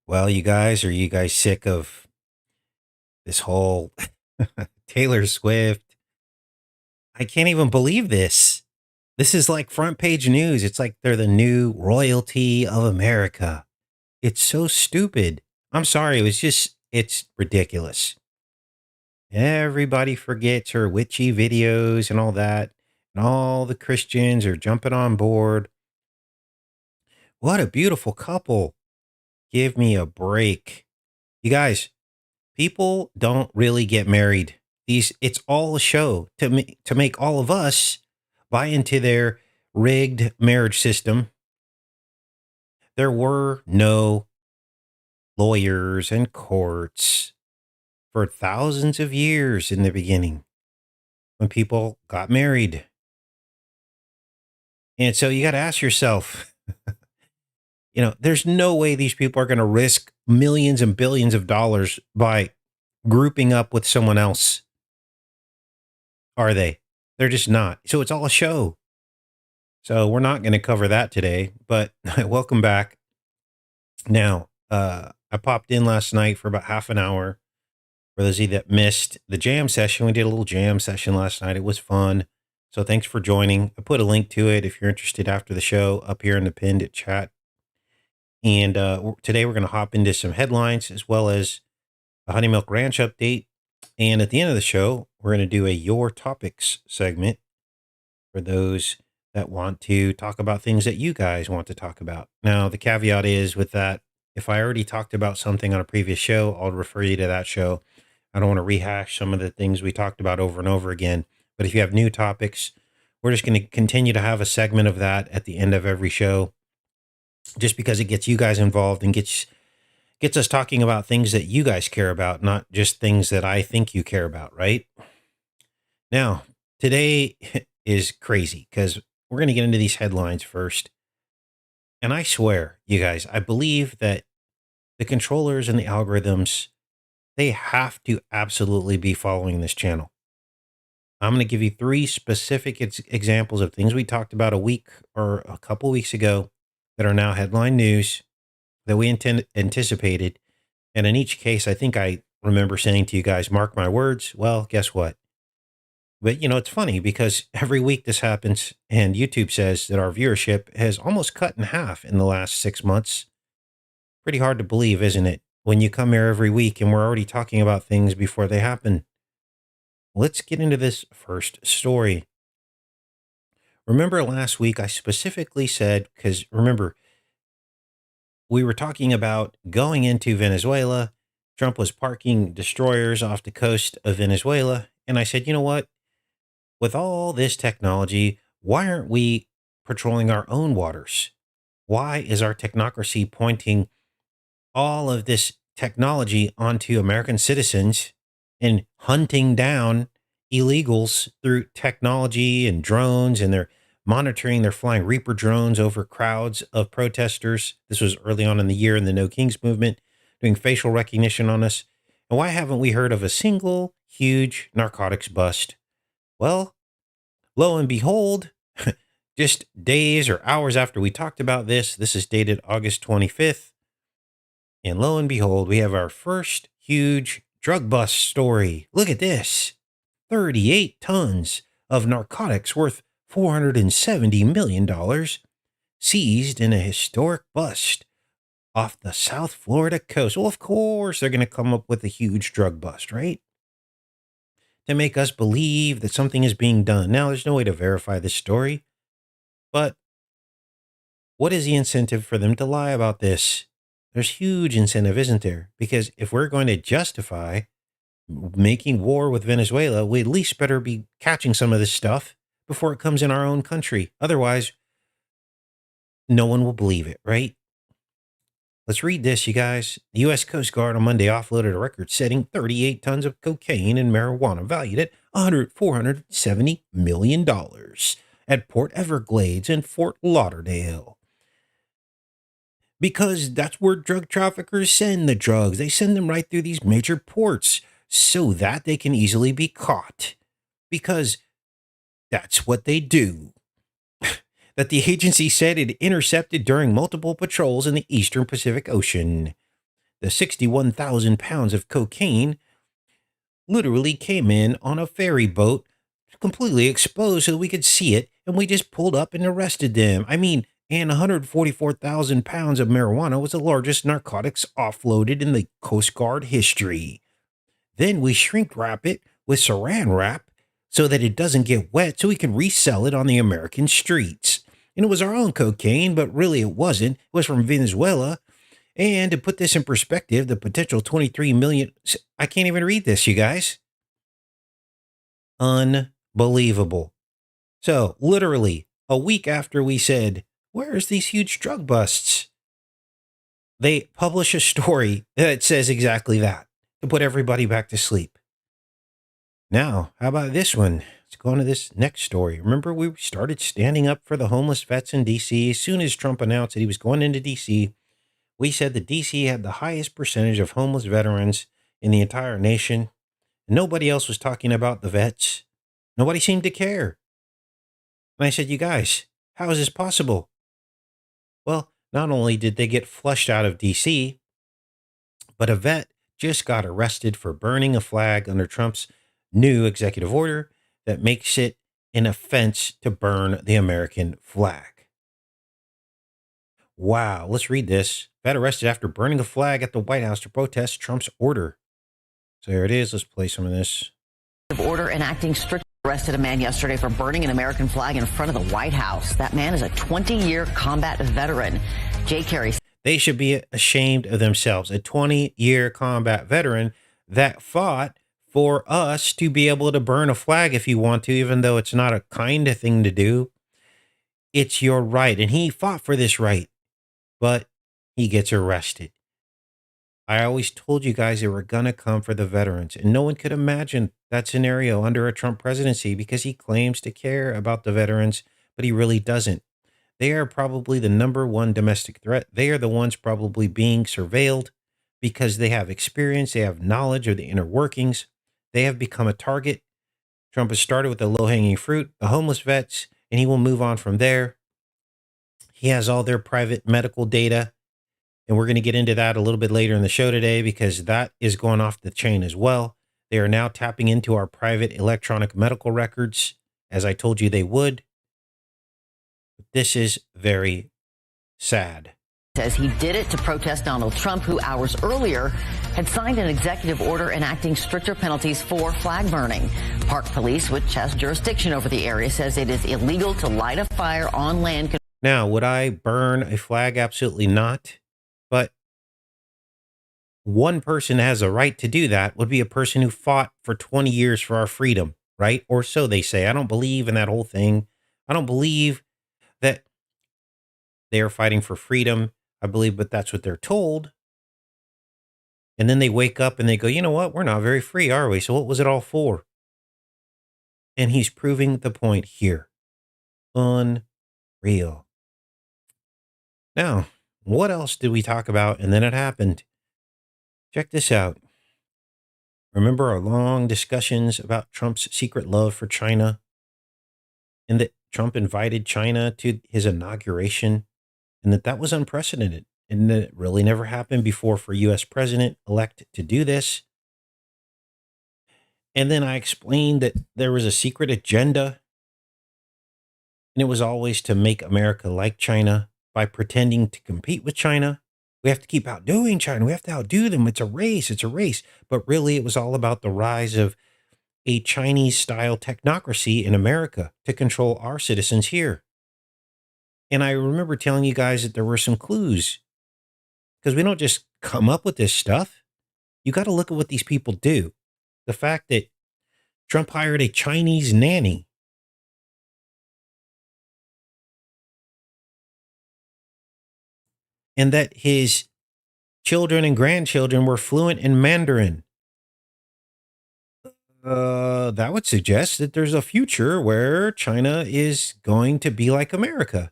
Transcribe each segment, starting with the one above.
Well, you guys, are you guys sick of this whole Taylor Swift? I can't even believe this. This is like front page news. It's like they're the new royalty of America. It's so stupid. I'm sorry. It's ridiculous. Everybody forgets her witchy videos and all that. And all the Christians are jumping on board. What a beautiful couple. Give me a break. You guys, people don't really get married. It's all a show to make all of us buy into their rigged marriage system. There were no lawyers and courts for thousands of years in the beginning when people got married. And so you got to ask yourself, there's no way these people are going to risk millions and billions of dollars by grouping up with someone else, are they? They're just not. So it's all a show. So we're not going to cover that today, but welcome back. Now, I popped in last night for about half an hour. For those of you that missed the jam session, we did a little jam session last night. It was fun. So thanks for joining. I put a link to it if you're interested after the show up here in the pinned chat. And today we're going to hop into some headlines as well as a Honey Milk Ranch update. And at the end of the show, we're going to do a Your Topics segment for those that want to talk about things that you guys want to talk about. Now, the caveat is with that, if I already talked about something on a previous show, I'll refer you to that show. I don't want to rehash some of the things we talked about over and over again. But if you have new topics, we're just going to continue to have a segment of that at the end of every show, just because it gets you guys involved and gets us talking about things that you guys care about, not just things that I think you care about, right? Now, today is crazy because we're going to get into these headlines first. And I swear, you guys, I believe that the controllers and the algorithms, they have to absolutely be following this channel. I'm going to give you three specific examples of things we talked about a week or a couple weeks ago that are now headline news that we anticipated. And in each case, I think I remember saying to you guys, mark my words. Well, guess what? But it's funny because every week this happens and YouTube says that our viewership has almost cut in half in the last 6 months. Pretty hard to believe, isn't it? When you come here every week and we're already talking about things before they happen. Let's get into this first story. Remember last week, I specifically said, because remember, we were talking about going into Venezuela. Trump was parking destroyers off the coast of Venezuela. And I said, you know what? With all this technology, why aren't we patrolling our own waters? Why is our technocracy pointing all of this technology onto American citizens and hunting down illegals through technology and drones? And they're monitoring, they're flying Reaper drones over crowds of protesters. This was early on in the year in the No Kings movement, doing facial recognition on us. And why haven't we heard of a single huge narcotics bust? Well, lo and behold, just days or hours after we talked about this is dated August 25th. And lo and behold, we have our first huge drug bust story. Look at this 38 tons of narcotics worth $470 million seized in a historic bust off the South Florida coast. Well, of course, they're going to come up with a huge drug bust, right? To make us believe that something is being done. Now, there's no way to verify this story, but what is the incentive for them to lie about this? There's huge incentive, isn't there? Because if we're going to justify making war with Venezuela, we at least better be catching some of this stuff before it comes in our own country. Otherwise, no one will believe it, right? Let's read this, you guys. The U.S. Coast Guard on Monday offloaded a record-setting 38 tons of cocaine and marijuana valued at $470 million at Port Everglades and Fort Lauderdale. Because that's where drug traffickers send the drugs. They send them right through these major ports so that they can easily be caught. Because that's what they do. That the agency said it intercepted during multiple patrols in the Eastern Pacific Ocean. the 61,000 pounds of cocaine literally came in on a ferry boat, completely exposed so that we could see it, and we just pulled up and arrested them. I mean, and 144,000 pounds of marijuana was the largest narcotics offloaded in the Coast Guard history. Then we shrink wrap it with saran wrap so that it doesn't get wet so we can resell it on the American streets. And it was our own cocaine, but really it wasn't. It was from Venezuela. And to put this in perspective, the potential 23 million, I can't even read this, you guys. Unbelievable. So, literally, a week after we said, where's these huge drug busts? They publish a story that says exactly that to put everybody back to sleep. Now, how about this one? Let's go on to this next story. Remember, we started standing up for the homeless vets in D.C. As soon as Trump announced that he was going into D.C., we said that D.C. had the highest percentage of homeless veterans in the entire nation. Nobody else was talking about the vets. Nobody seemed to care. And I said, you guys, how is this possible? Well, not only did they get flushed out of D.C., but a vet just got arrested for burning a flag under Trump's new executive order that makes it an offense to burn the American flag. Wow, let's read this. Vet arrested after burning a flag at the White House to protest Trump's order. So here it is. Let's play some of this. Order enacting strict arrested a man yesterday for burning an American flag in front of the White House. That man is a 20-year combat veteran. Jay Carey. They should be ashamed of themselves. A 20-year combat veteran that fought for us to be able to burn a flag if you want to, even though it's not a kind of thing to do. It's your right. And he fought for this right, but he gets arrested. I always told you guys they were going to come for the veterans, and no one could imagine that scenario under a Trump presidency because he claims to care about the veterans, but he really doesn't. They are probably the number one domestic threat. They are the ones probably being surveilled because they have experience, they have knowledge of the inner workings. They have become a target. Trump has started with the low-hanging fruit, the homeless vets, and he will move on from there. He has all their private medical data. And we're going to get into that a little bit later in the show today because that is going off the chain as well. They are now tapping into our private electronic medical records, as I told you they would. This is very sad. Says he did it to protest Donald Trump, who hours earlier had signed an executive order enacting stricter penalties for flag burning. Park Police, which has jurisdiction over the area, says it is illegal to light a fire on land. Now, would I burn a flag? Absolutely not. But one person that has a right to do that would be a person who fought for 20 years for our freedom, right? Or so they say. I don't believe in that whole thing. I don't believe that they are fighting for freedom. I believe, but that's what they're told. And then they wake up and they go, you know what? We're not very free, are we? So what was it all for? And he's proving the point here. Unreal. Now, what else did we talk about? And then it happened. Check this out. Remember our long discussions about Trump's secret love for China? And that Trump invited China to his inauguration? And that was unprecedented. And that it really never happened before for U.S. president-elect to do this. And then I explained that there was a secret agenda. And it was always to make America like China. By pretending to compete with China. We have to keep outdoing China. We have to outdo them. It's a race. It's a race. But really, it was all about the rise of a Chinese-style technocracy in America to control our citizens here. And I remember telling you guys that there were some clues. Because we don't just come up with this stuff. You got to look at what these people do. The fact that Trump hired a Chinese nanny. And that his children and grandchildren were fluent in Mandarin. That would suggest that there's a future where China is going to be like America.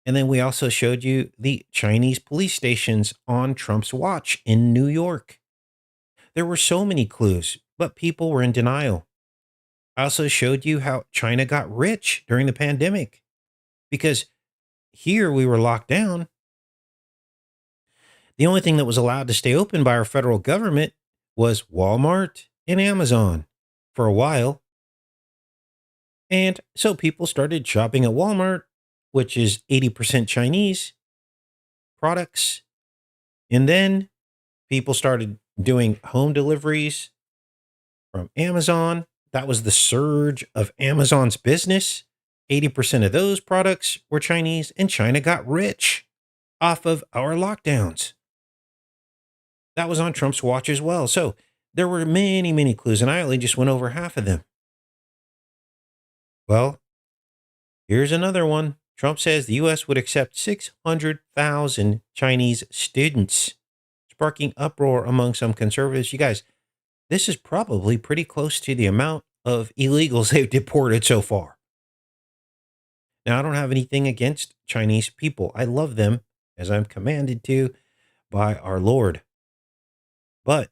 And then we also showed you the Chinese police stations on Trump's watch in New York. There were so many clues, but people were in denial. I also showed you how China got rich during the pandemic because here we were locked down. The only thing that was allowed to stay open by our federal government was Walmart and Amazon for a while. And so people started shopping at Walmart, which is 80% Chinese products. And then people started doing home deliveries from Amazon. That was the surge of Amazon's business. 80% of those products were Chinese, and China got rich off of our lockdowns. That was on Trump's watch as well. So there were many, many clues, and I only just went over half of them. Well, here's another one. Trump says the U.S. would accept 600,000 Chinese students, sparking uproar among some conservatives. You guys, this is probably pretty close to the amount of illegals they've deported so far. Now, I don't have anything against Chinese people. I love them as I'm commanded to by our Lord. But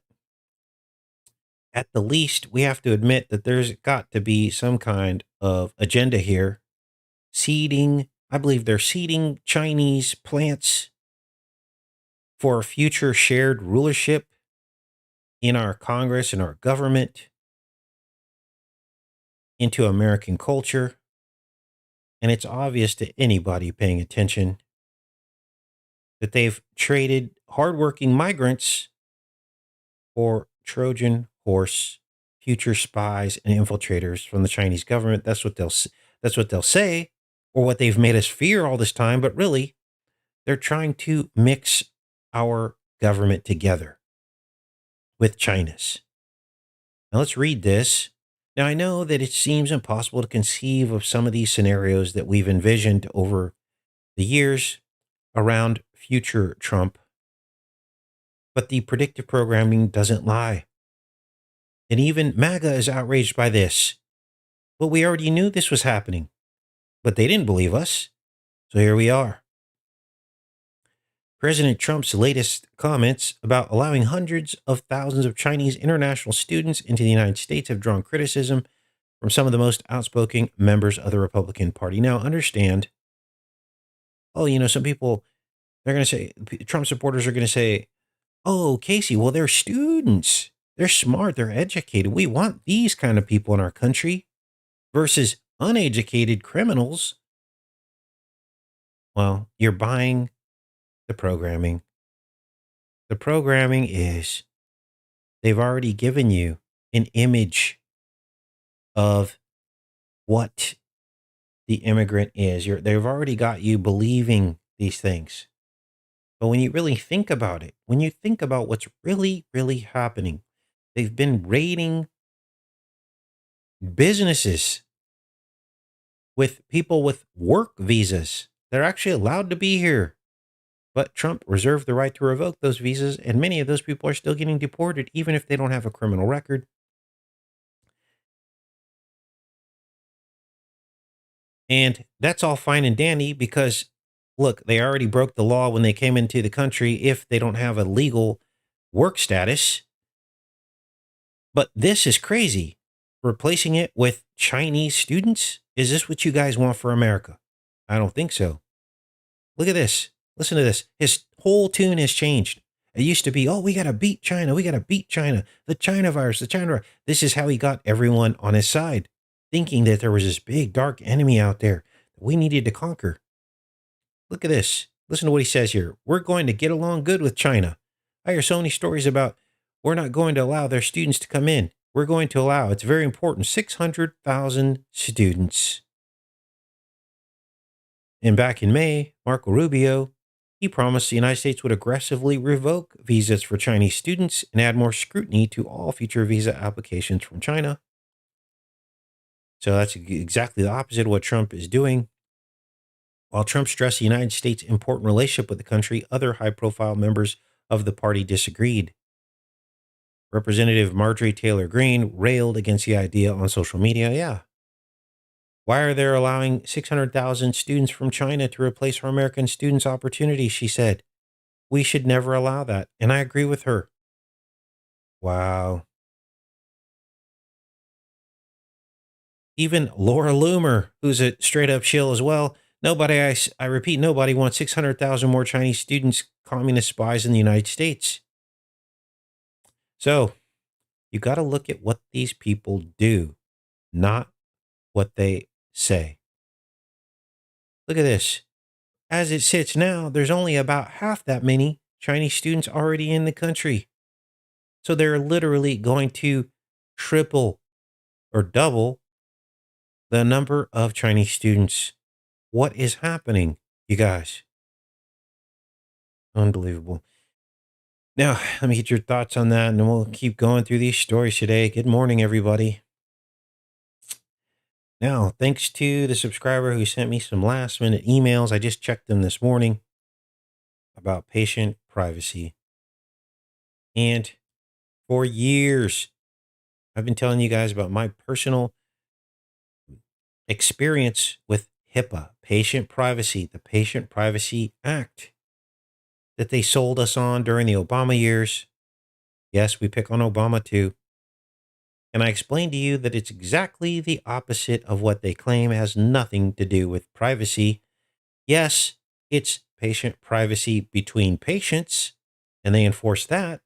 at the least, we have to admit that there's got to be some kind of agenda here. Seeding, I believe they're seeding Chinese plants for future shared rulership in our Congress and our government into American culture. And it's obvious to anybody paying attention that they've traded hardworking migrants for Trojan horse future spies and infiltrators from the Chinese government. That's what they'll say, or what they've made us fear all this time. But really, they're trying to mix our government together with China's. Now let's read this. Now, I know that it seems impossible to conceive of some of these scenarios that we've envisioned over the years around future Trump, but the predictive programming doesn't lie. And even MAGA is outraged by this. Well, we already knew this was happening, but they didn't believe us. So here we are. President Trump's latest comments about allowing hundreds of thousands of Chinese international students into the United States have drawn criticism from some of the most outspoken members of the Republican Party. Now, understand, some people, they're going to say, Trump supporters are going to say, oh, Casey, well, they're students. They're smart. They're educated. We want these kind of people in our country versus uneducated criminals. Well, you're buying the programming. The programming is they've already given you an image of what the immigrant is. They've already got you believing these things. But when you really think about it, when you think about what's really, really happening, they've been raiding businesses with people with work visas. They're actually allowed to be here. But Trump reserved the right to revoke those visas, and many of those people are still getting deported, even if they don't have a criminal record. And that's all fine and dandy because, look, they already broke the law when they came into the country if they don't have a legal work status. But this is crazy. Replacing it with Chinese students? Is this what you guys want for America? I don't think so. Look at this. Listen to this. His whole tune has changed. It used to be, oh, we got to beat China. We got to beat China. The China virus, the China virus. This is how he got everyone on his side, thinking that there was this big dark enemy out there that we needed to conquer. Look at this. Listen to what he says here. We're going to get along good with China. I hear so many stories about we're not going to allow their students to come in. We're going to allow, it's very important, 600,000 students. And back in May, Marco Rubio, he promised the United States would aggressively revoke visas for Chinese students and add more scrutiny to all future visa applications from China. So that's exactly the opposite of what Trump is doing. While Trump stressed the United States' important relationship with the country, other high-profile members of the party disagreed. Representative Marjorie Taylor Greene railed against the idea on social media. Yeah. Why are they allowing 600,000 students from China to replace our American students' opportunities? She said. We should never allow that. And I agree with her. Wow. Even Laura Loomer, who's a straight up shill as well. I repeat, nobody wants 600,000 more Chinese students communist spies in the United States. So you got to look at what these people do, not what they say. Look at this. As it sits now, there's only about half that many Chinese students already in the country. So they're literally going to triple or double the number of Chinese students. What is happening, you guys? Unbelievable. Now, let me get your thoughts on that, and then we'll keep going through these stories today. Good morning, everybody. Now, thanks to the subscriber who sent me some last minute emails, I just checked them this morning about patient privacy. And for years, I've been telling you guys about my personal experience with HIPAA, Patient Privacy, the Patient Privacy Act that they sold us on during the Obama years. Yes, we pick on Obama too. And I explained to you that it's exactly the opposite of what they claim. It has nothing to do with privacy. Yes, it's patient privacy between patients, and they enforce that.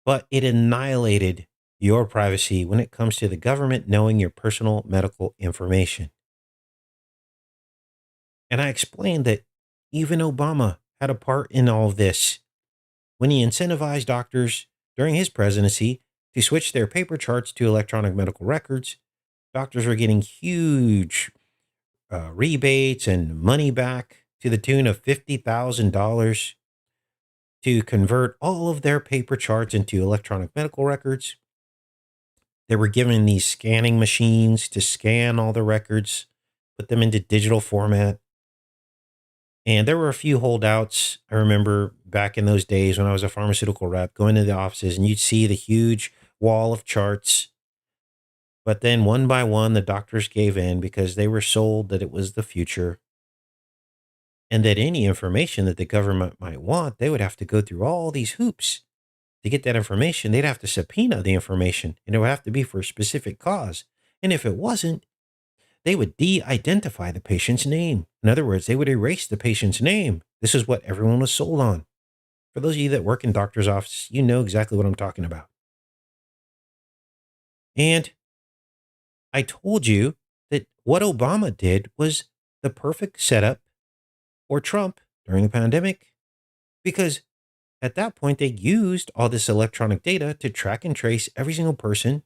But it annihilated your privacy when it comes to the government knowing your personal medical information. And I explained that even Obama had a part in all of this when he incentivized doctors during his presidency to switch their paper charts to electronic medical records. Doctors were getting huge rebates and money back to the tune of $50,000 to convert all of their paper charts into electronic medical records. They were given these scanning machines to scan all the records, put them into digital format. And there were a few holdouts. I remember back in those days when I was a pharmaceutical rep, going to the offices and you'd see the huge wall of charts. But then one by one, the doctors gave in because they were sold that it was the future. And that any information that the government might want, they would have to go through all these hoops to get that information. They'd have to subpoena the information, and it would have to be for a specific cause. And if it wasn't, they would de-identify the patient's name. In other words, they would erase the patient's name. This is what everyone was sold on. For those of you that work in doctor's offices, you know exactly what I'm talking about. And I told you that what Obama did was the perfect setup for Trump during the pandemic, because at that point, they used all this electronic data to track and trace every single person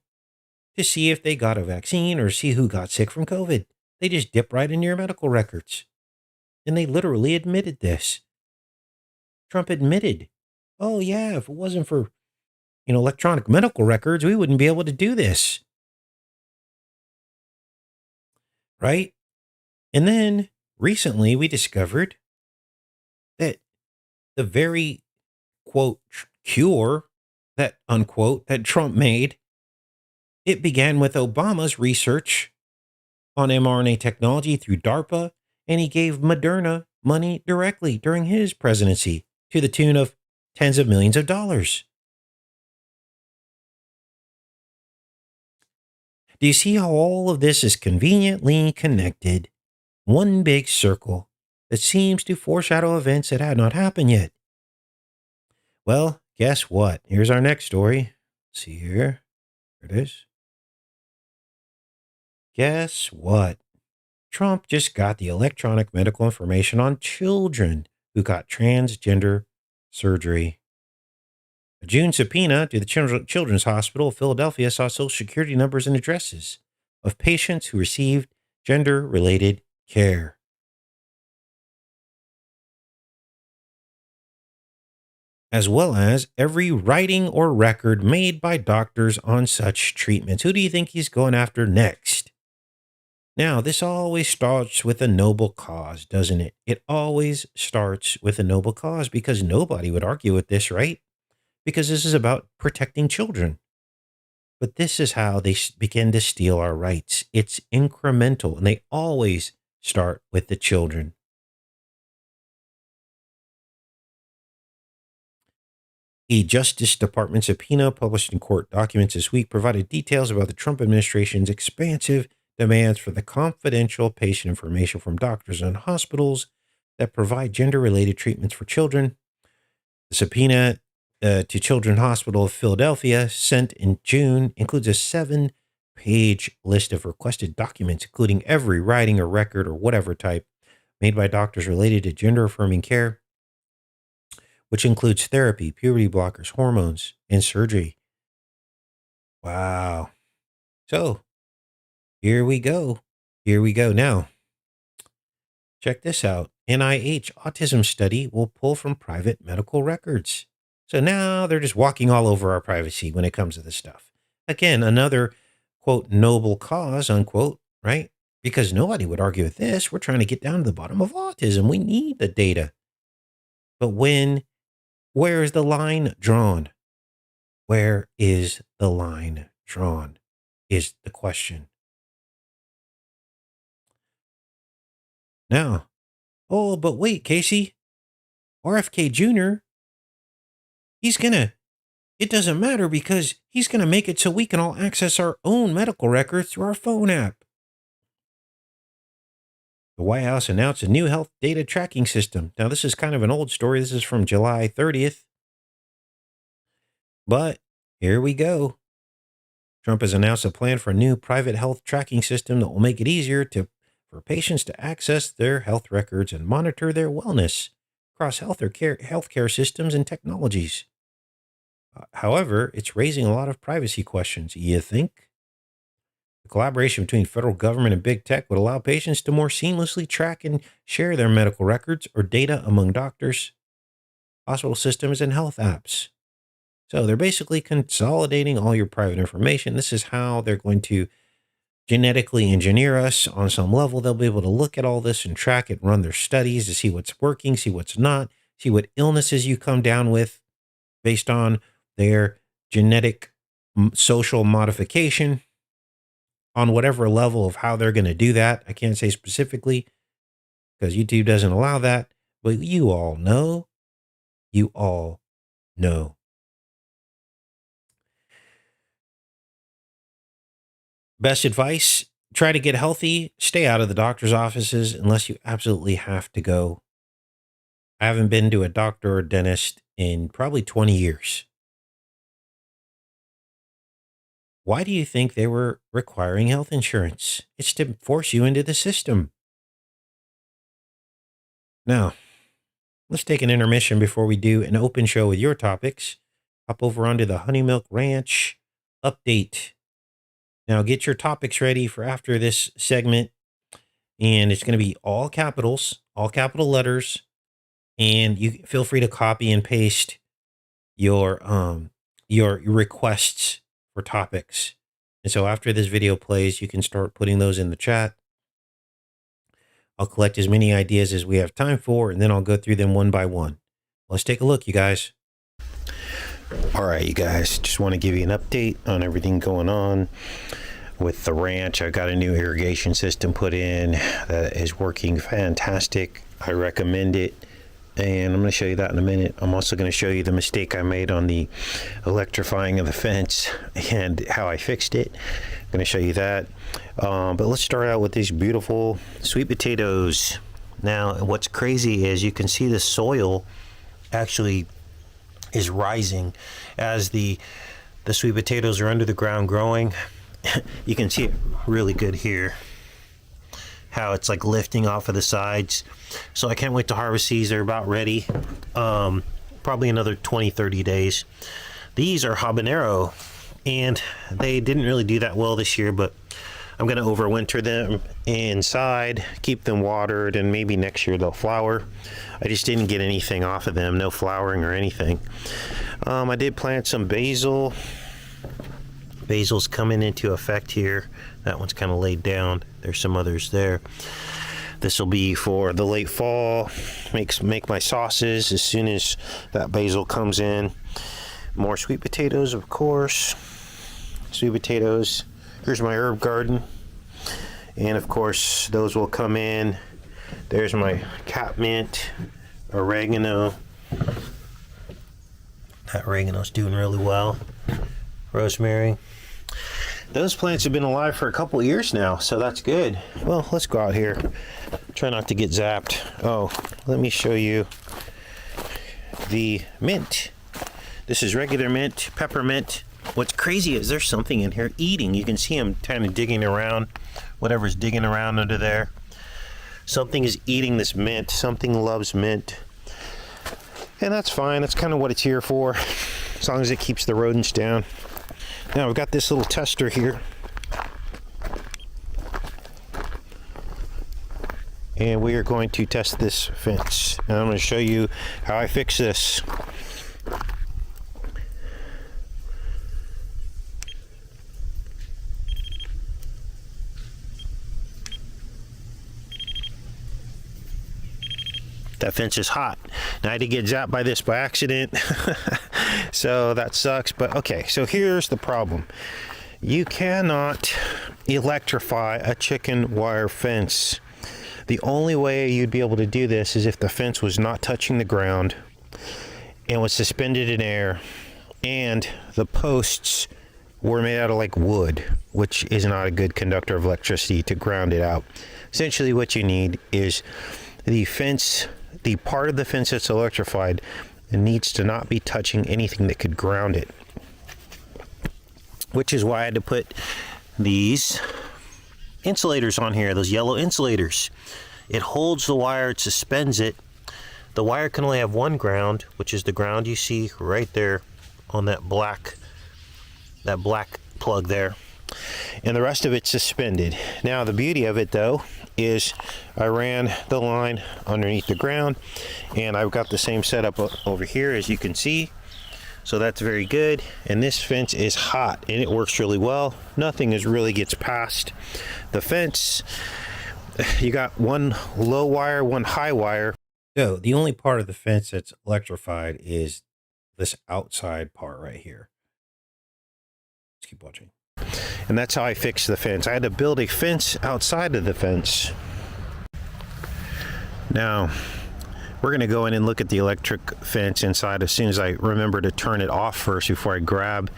to see if they got a vaccine or see who got sick from COVID. They just dip right into your medical records. And they literally admitted this. Trump admitted, oh yeah, if it wasn't for, electronic medical records, we wouldn't be able to do this. Right? And then recently we discovered that the very quote cure that unquote that Trump made, it began with Obama's research on mRNA technology through DARPA, and he gave Moderna money directly during his presidency to the tune of tens of millions of dollars. Do you see how all of this is conveniently connected? One big circle that seems to foreshadow events that had not happened yet. Well, guess what? Here's our next story. Let's see here. There it is. Guess what? Trump just got the electronic medical information on children who got transgender surgery. A June subpoena to the Children's Hospital of Philadelphia saw social security numbers and addresses of patients who received gender-related care. As well as every writing or record made by doctors on such treatments. Who do you think he's going after next? Now, this always starts with a noble cause, doesn't it? It always starts with a noble cause, because nobody would argue with this, right? Because this is about protecting children. But this is how they begin to steal our rights. It's incremental, and they always start with the children. A Justice Department subpoena published in court documents this week provided details about the Trump administration's expansive demands for the confidential patient information from doctors and hospitals that provide gender-related treatments for children. The subpoena to Children's Hospital of Philadelphia, sent in June, includes a 7-page list of requested documents, including every writing or record or whatever type made by doctors related to gender-affirming care, which includes therapy, puberty blockers, hormones, and surgery. Wow. So, here we go. Here we go. Now, check this out. NIH autism study will pull from private medical records. So now they're just walking all over our privacy when it comes to this stuff. Again, another, quote, noble cause, unquote, right? Because nobody would argue with this. We're trying to get down to the bottom of autism. We need the data. But where is the line drawn? Where is the line drawn is the question. Now, oh, but wait, Casey, RFK Jr., it doesn't matter because he's going to make it so we can all access our own medical records through our phone app. The White House announced a new health data tracking system. Now, this is kind of an old story. This is from July 30th. But here we go. Trump has announced a plan for a new private health tracking system that will make it easier for patients to access their health records and monitor their wellness across healthcare systems and technologies. However, it's raising a lot of privacy questions, you think? The collaboration between federal government and big tech would allow patients to more seamlessly track and share their medical records or data among doctors, hospital systems, and health apps. So they're basically consolidating all your private information. This is how they're going to genetically engineer us on some level. They'll be able to look at all this and track it, run their studies to see what's working, see what's not, see what illnesses you come down with based on their genetic social modification on whatever level of how they're going to do that. I can't say specifically because YouTube doesn't allow that, but you all know. You all know. Best advice, try to get healthy. Stay out of the doctor's offices unless you absolutely have to go. I haven't been to a doctor or dentist in probably 20 years. Why do you think they were requiring health insurance? It's to force you into the system. Now, let's take an intermission before we do an open show with your topics. Hop over onto the Honey Milk Ranch update. Now, get your topics ready for after this segment, and it's going to be all capitals, all capital letters, and you feel free to copy and paste your requests for topics. And so after this video plays, you can start putting those in the chat. I'll collect as many ideas as we have time for, and then I'll go through them one by one. Let's take a look, you guys. All right, you guys, just want to give you an update on everything going on with the ranch. I've got a new irrigation system put in that is working fantastic. I recommend it. And I'm going to show you that in a minute. I'm also going to show you the mistake I made on the electrifying of the fence and how I fixed it. I'm going to show you that. But let's start out with these beautiful sweet potatoes. Now, what's crazy is you can see the soil actually is rising as the sweet potatoes are under the ground growing. You can see it really good here, how it's like lifting off of the sides. So I can't wait to harvest these. They're about ready. Probably another 20-30 days. These are habanero, and they didn't really do that well this year, but I'm going to overwinter them inside, keep them watered, and maybe next year they'll flower. I just didn't get anything off of them, no flowering or anything. I did plant some basil. Basil's coming into effect here. That one's kind of laid down. There's some others there. This will be for the late fall. Make my sauces as soon as that basil comes in. More sweet potatoes, of course. Sweet potatoes. Here's my herb garden. And of course, those will come in. There's my catmint, oregano. That oregano's doing really well. Rosemary. Those plants have been alive for a couple of years now, so that's good. Well, let's go out here. Try not to get zapped. Oh, let me show you the mint. This is regular mint, peppermint. What's crazy is there's something in here eating. You can see him kind of digging around, whatever's digging around under there. Something is eating this mint. Something loves mint. And that's fine. That's kind of what it's here for, as long as it keeps the rodents down. Now we've got this little tester here. And we are going to test this fence. And I'm going to show you how I fix this. That fence is hot. Now I did get zapped by this by accident. So that sucks. But okay, so here's the problem. You cannot electrify a chicken wire fence. The only way you'd be able to do this is if the fence was not touching the ground and was suspended in air, and the posts were made out of like wood, which is not a good conductor of electricity to ground it out. Essentially what you need is the fence, the part of the fence that's electrified, needs to not be touching anything that could ground it. Which is why I had to put these insulators on here, those yellow insulators. It holds the wire, it suspends it. The wire can only have one ground, which is the ground you see right there on that black plug there. And the rest of it's suspended. Now the beauty of it though is I ran the line underneath the ground, and I've got the same setup over here, as you can see. So that's very good. And this fence is hot and it works really well. Nothing really gets past the fence. You got one low wire, one high wire. So the only part of the fence that's electrified is this outside part right here. Let's keep watching. And that's how I fixed the fence. I had to build a fence outside of the fence. Now, we're going to go in and look at the electric fence inside as soon as I remember to turn it off first before I grab.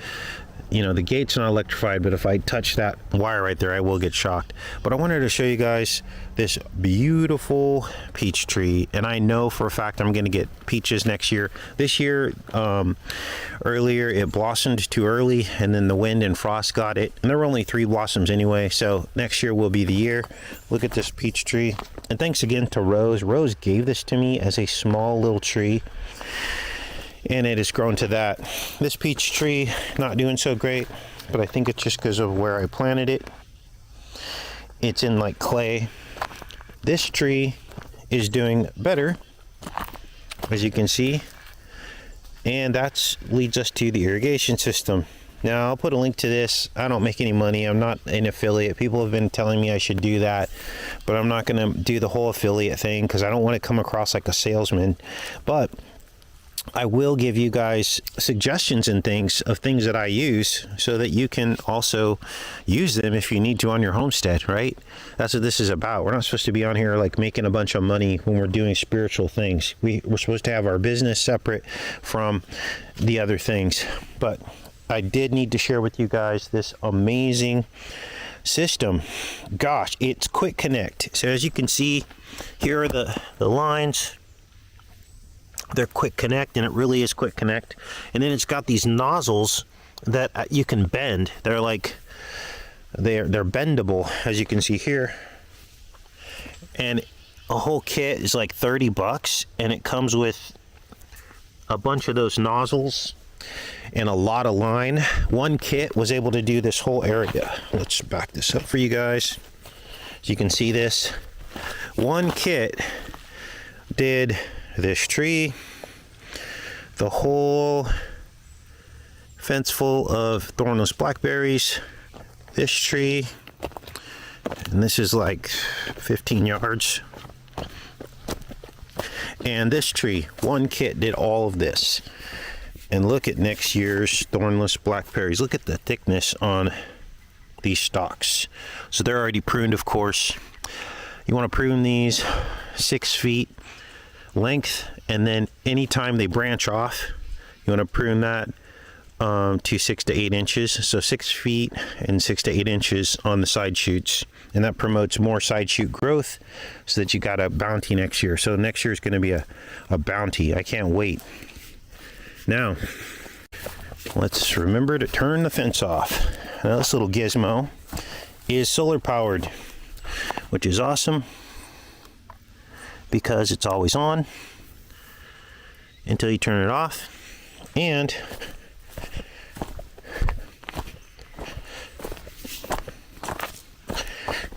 You know, the gate's not electrified, but if I touch that wire right there, I will get shocked. But I wanted to show you guys this beautiful peach tree. And I know for a fact I'm going to get peaches next year. This year, earlier, it blossomed too early, and then the wind and frost got it. And there were only 3 blossoms anyway, so next year will be the year. Look at this peach tree. And thanks again to Rose. Rose gave this to me as a small little tree, and it has grown to that. This peach tree, not doing so great, but I think it's just because of where I planted it. It's in like clay. This tree is doing better, as you can see, and that leads us to the irrigation system. Now I'll put a link to this. I don't make any money. I'm not an affiliate. People have been telling me I should do that, but I'm not going to do the whole affiliate thing because I don't want to come across like a salesman. But I will give you guys suggestions and things that I use so that you can also use them if you need to on your homestead, right? That's what this is about. We're not supposed to be on here like making a bunch of money when we're doing spiritual things. We're supposed to have our business separate from the other things. But I did need to share with you guys this amazing system. Gosh, it's quick connect. So as you can see, here are the lines. They're quick connect, and it really is quick connect. And then it's got these nozzles that you can bend. They're like, they're bendable, as you can see here. And a whole kit is like $30, and it comes with a bunch of those nozzles and a lot of line. One kit was able to do this whole area. Let's back this up for you guys so you can see this. One kit did this tree, the whole fence full of thornless blackberries, this tree, and this is like 15 yards, and this tree. One kit did all of this. And look at next year's thornless blackberries. Look at the thickness on these stalks. So they're already pruned, of course. You want to prune these 6 feet length, and then anytime they branch off, you want to prune that to 6 to 8 inches. So 6 feet and 6 to 8 inches on the side shoots, and that promotes more side shoot growth so that you got a bounty next year. So next year is going to be a bounty. I can't wait. Now, let's remember to turn the fence off. Now, this little gizmo is solar powered, which is awesome because it's always on until you turn it off. And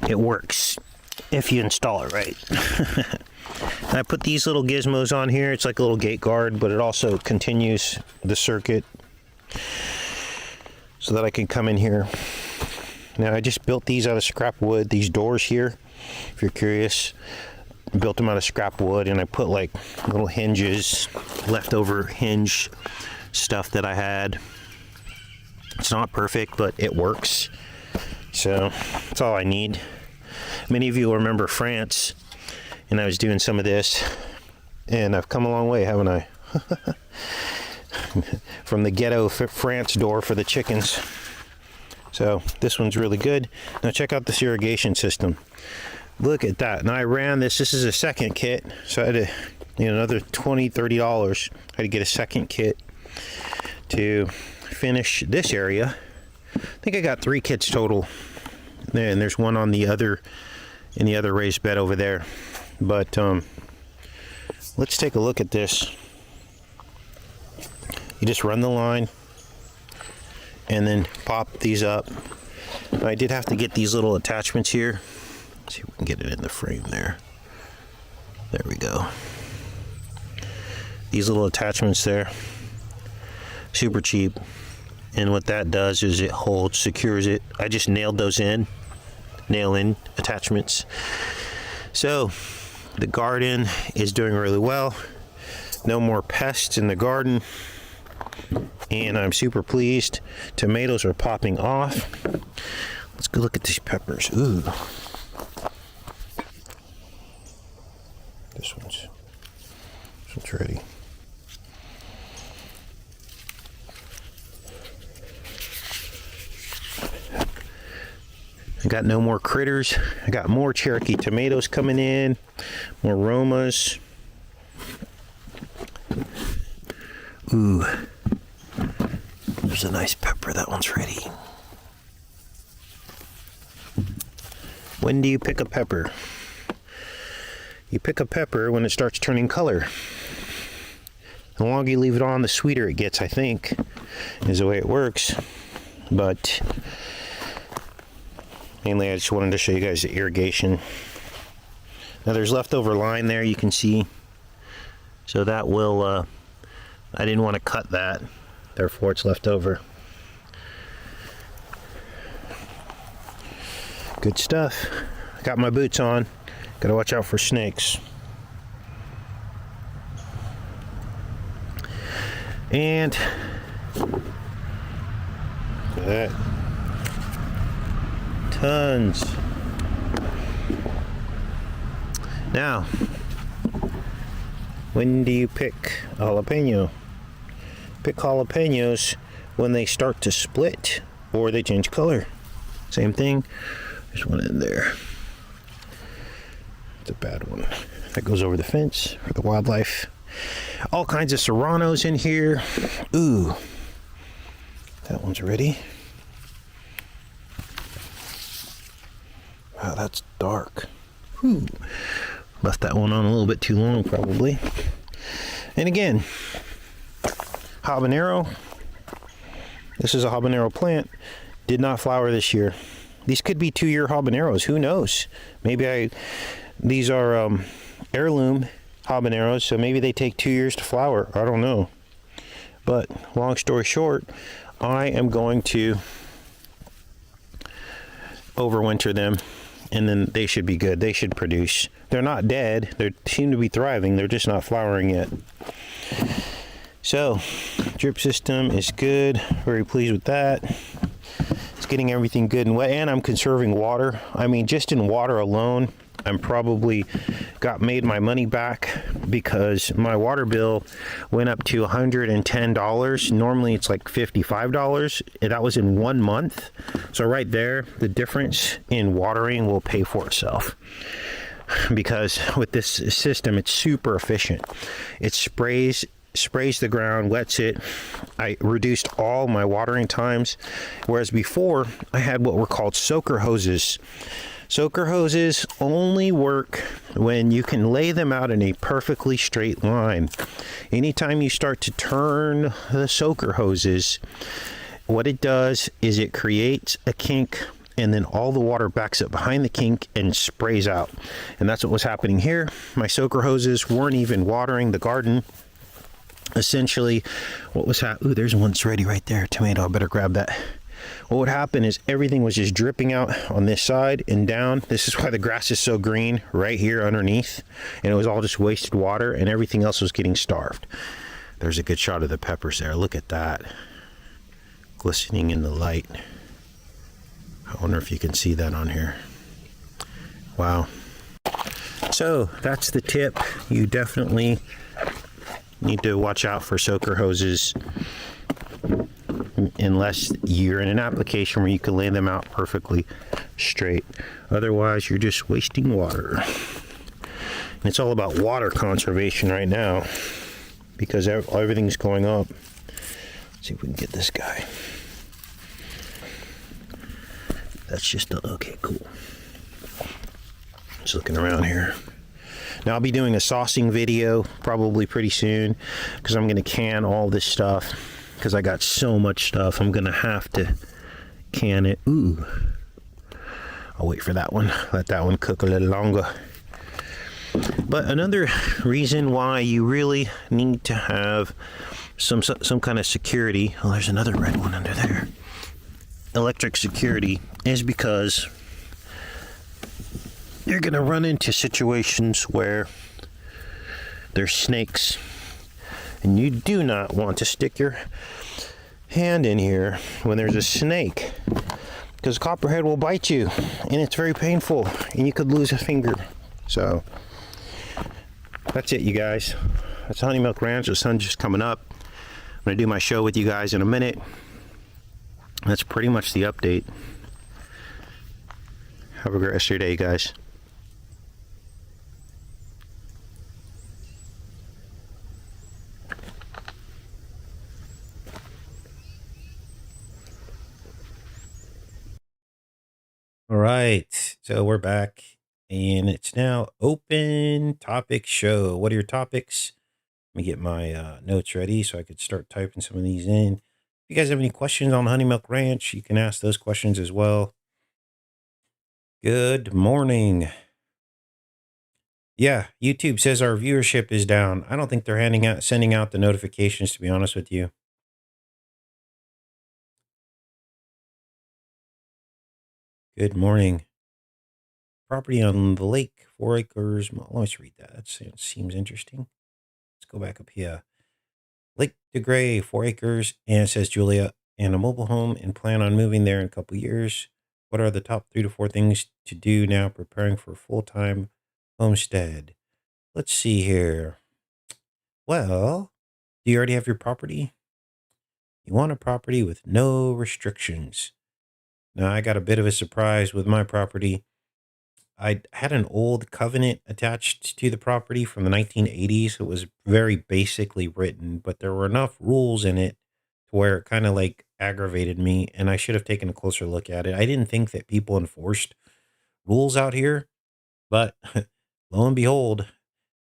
it works if you install it right. I put these little gizmos on here. It's like a little gate guard, but it also continues the circuit so that I can come in here. Now, I just built these out of scrap wood, these doors here, if you're curious. I built them out of scrap wood, and I put like little hinges, leftover hinge stuff that I had. It's not perfect, but it works. So that's all I need. Many of you will remember France, and I was doing some of this, and I've come a long way, haven't I? From the ghetto France door for the chickens. So this one's really good. Now check out this irrigation system. Look at that. And I ran this. This is a second kit, so I had to, another $20-$30. I had to get a second kit to finish this area. I think I got 3 kits total, and there's one on the other, in the other raised bed over there. But let's take a look at this. You just run the line and then pop these up. I did have to get these little attachments here. Let's see if we can get it in the frame there. There we go. These little attachments there, super cheap. And what that does is it holds, secures it. I just nailed those in, nail-in attachments. So the garden is doing really well. No more pests in the garden. And I'm super pleased. Tomatoes are popping off. Let's go look at these peppers. Ooh. This one's ready. I got no more critters. I got more Cherokee tomatoes coming in, more Romas. Ooh, there's a nice pepper. That one's ready. When do you pick a pepper? You pick a pepper when it starts turning color. The longer you leave it on, the sweeter it gets, I think, is the way it works. But mainly I just wanted to show you guys the irrigation. Now there's leftover line there, you can see. So that will, I didn't want to cut that, therefore it's left over. Good stuff. I got my boots on. Gotta watch out for snakes. And look at that. Tons. Now, when do you pick a jalapeno? Pick jalapenos when they start to split or they change color. Same thing. There's one in there. It's a bad one. That goes over the fence for the wildlife. All kinds of serranos in here. Ooh. That one's ready. Wow, that's dark. Ooh. Left that one on a little bit too long, probably. And again, habanero. This is a habanero plant. Did not flower this year. These could be 2-year habaneros. Who knows? Maybe these are heirloom habaneros, so maybe they take 2 years to flower. I don't know. But long story short, I am going to overwinter them, and then they should be good. They should produce. They're not dead. They seem to be thriving. They're just not flowering yet. So, drip system is good. Very pleased with that. It's getting everything good and wet, and I'm conserving water. I mean, just in water alone, I'm probably made my money back because my water bill went up to $110. Normally it's like $55, and that was in 1 month. So right there, the difference in watering will pay for itself. Because with this system, it's super efficient. It sprays sprays the ground, wets it. I reduced all my watering times, whereas before I had what were called soaker hoses. Soaker hoses only work when you can lay them out in a perfectly straight line. Anytime you start to turn the soaker hoses, what it does is it creates a kink, and then all the water backs up behind the kink and sprays out. And that's what was happening here. My soaker hoses weren't even watering the garden. Essentially, what was happening, ooh, there's one that's ready right there, tomato, I better grab that. What would happen is everything was just dripping out on this side and down. This is why the grass is so green right here underneath. And it was all just wasted water, and everything else was getting starved. There's a good shot of the peppers there. Look at that. Glistening in the light. I wonder if you can see that on here. Wow. So that's the tip. You definitely need to watch out for soaker hoses unless you're in an application where you can lay them out perfectly straight. Otherwise, you're just wasting water. And it's all about water conservation right now because everything's going up. Let's see if we can get this guy. That's just okay, cool. Just looking around here. Now I'll be doing a saucing video probably pretty soon because I'm going to can all this stuff because I got so much stuff. I'm going to have to can it. Ooh. I'll wait for that one. Let that one cook a little longer. But another reason why you really need to have some kind of security. Oh, there's another red one under there. Electric security is because you're going to run into situations where there's snakes, and you do not want to stick your hand in here when there's a snake, because copperhead will bite you, and it's very painful, and you could lose a finger. So that's it, you guys. That's Honey Milk Ranch. The sun's just coming up. I'm going to do my show with you guys in a minute. That's pretty much the update. Have a great rest of your day, guys. All right, so we're back, and it's now open topic show. What are your topics? Let me get my notes ready so I could start typing some of these in. If you guys have any questions on Honey Milk Ranch, you can ask those questions as well. Good morning. Yeah, YouTube says our viewership is down. I don't think they're sending out the notifications, to be honest with you. Good morning. Property on the lake, 4 acres. Let's read that. That seems interesting. Let's go back up here. Lake DeGray, 4 acres, and it says Julia, and a mobile home, and plan on moving there in a couple years. What are the top 3 to 4 things to do now preparing for full-time homestead? Let's see here. Well, do you already have your property? You want a property with no restrictions. Now, I got a bit of a surprise with my property. I had an old covenant attached to the property from the 1980s. It was very basically written, but there were enough rules in it to where it kind of like aggravated me, and I should have taken a closer look at it. I didn't think that people enforced rules out here, but lo and behold,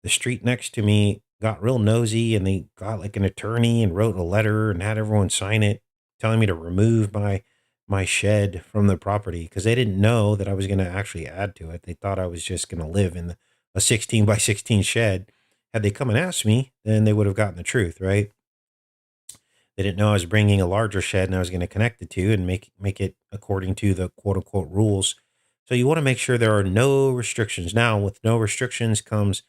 the street next to me got real nosy, and they got like an attorney and wrote a letter and had everyone sign it telling me to remove my shed from the property because they didn't know that I was going to actually add to it. They thought I was just going to live in a 16 by 16 shed. Had they come and asked me, then they would have gotten the truth, right? They didn't know I was bringing a larger shed and I was going to connect the two and make it according to the quote unquote rules. So you want to make sure there are no restrictions. Now, with no restrictions comes